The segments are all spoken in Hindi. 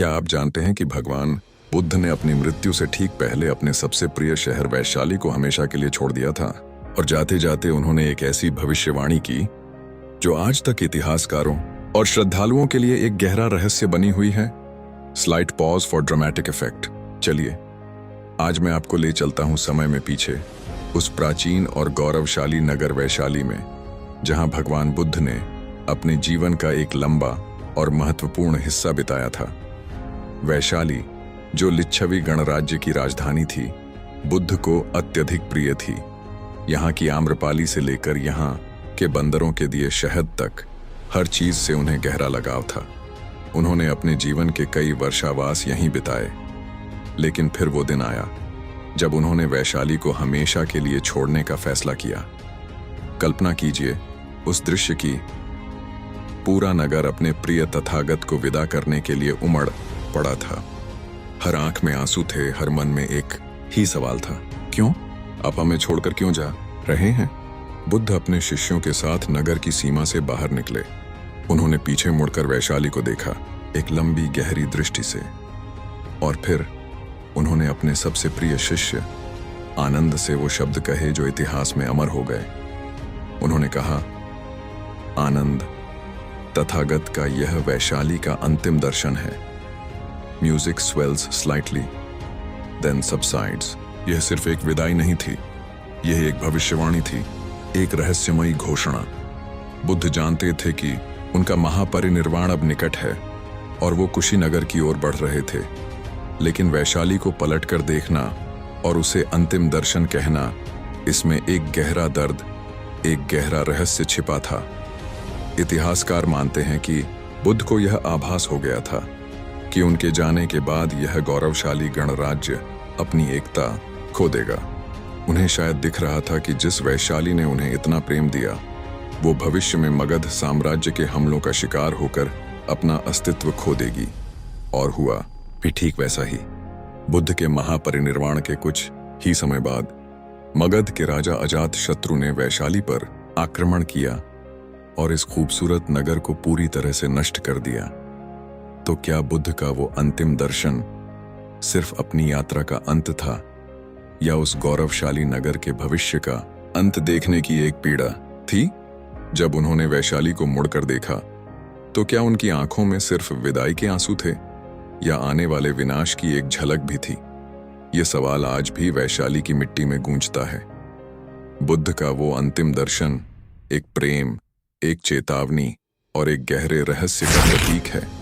क्या आप जानते हैं कि भगवान बुद्ध ने अपनी मृत्यु से ठीक पहले अपने सबसे प्रिय शहर वैशाली को हमेशा के लिए छोड़ दिया था और जाते जाते उन्होंने एक ऐसी भविष्यवाणी की जो आज तक इतिहासकारों और श्रद्धालुओं के लिए एक गहरा रहस्य बनी हुई है। Slight pause for dramatic effect. चलिए आज मैं आपको ले चलता हूं समय में पीछे, उस प्राचीन और गौरवशाली नगर वैशाली में, जहां भगवान बुद्ध ने अपने जीवन का एक लंबा और महत्वपूर्ण हिस्सा बिताया था। वैशाली, जो लिच्छवी गणराज्य की राजधानी थी, बुद्ध को अत्यधिक प्रिय थी। यहाँ की आम्रपाली से लेकर यहाँ के बंदरों के दिए शहद तक हर चीज से उन्हें गहरा लगाव था। उन्होंने अपने जीवन के कई वर्षावास यहीं बिताए, लेकिन फिर वो दिन आया जब उन्होंने वैशाली को हमेशा के लिए छोड़ने का फैसला किया। कल्पना कीजिए उस दृश्य की। पूरा नगर अपने प्रिय तथागत को विदा करने के लिए उमड़ पड़ा था। हर आंख में आंसू थे, हर मन में एक ही सवाल था, क्यों? आप हमें छोड़कर क्यों जा रहे हैं? बुद्ध अपने शिष्यों के साथ नगर की सीमा से बाहर निकले। उन्होंने पीछे मुड़कर वैशाली को देखा, एक लंबी गहरी दृष्टि से, और फिर उन्होंने अपने सबसे प्रिय शिष्य आनंद से वो शब्द कहे जो इतिहास में अमर हो गए। उन्होंने कहा, आनंद, तथागत का यह वैशाली का अंतिम दर्शन है। Music swells slightly, then subsides. यह सिर्फ एक विदाई नहीं थी, यह एक भविष्यवाणी थी, एक रहस्यमयी घोषणा। बुद्ध जानते थे कि उनका महापरिनिर्वाण अब निकट है और वो कुशीनगर की ओर बढ़ रहे थे, लेकिन वैशाली को पलटकर देखना और उसे अंतिम दर्शन कहना, इसमें एक गहरा दर्द, एक गहरा रहस्य छिपा था। इतिहासकार मानते हैं कि बुद्ध को यह आभास हो गया था कि उनके जाने के बाद यह गौरवशाली गणराज्य अपनी एकता खो देगा। उन्हें शायद दिख रहा था कि जिस वैशाली ने उन्हें इतना प्रेम दिया, वो भविष्य में मगध साम्राज्य के हमलों का शिकार होकर अपना अस्तित्व खो देगी। और हुआ भी ठीक वैसा ही। बुद्ध के महापरिनिर्वाण के कुछ ही समय बाद मगध के राजा अजातशत्रु ने वैशाली पर आक्रमण किया और इस खूबसूरत नगर को पूरी तरह से नष्ट कर दिया। तो क्या बुद्ध का वो अंतिम दर्शन सिर्फ अपनी यात्रा का अंत था, या उस गौरवशाली नगर के भविष्य का अंत देखने की एक पीड़ा थी? जब उन्होंने वैशाली को मुड़कर देखा, तो क्या उनकी आंखों में सिर्फ विदाई के आंसू थे, या आने वाले विनाश की एक झलक भी थी? ये सवाल आज भी वैशाली की मिट्टी में गूंजता है। बुद्ध का वो अंतिम दर्शन एक प्रेम, एक चेतावनी और एक गहरे रहस्य का प्रतीक है,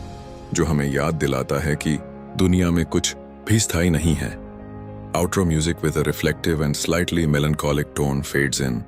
जो हमें याद दिलाता है कि दुनिया में कुछ भी स्थायी नहीं है। Outro music with a reflective and slightly melancholic tone fades in.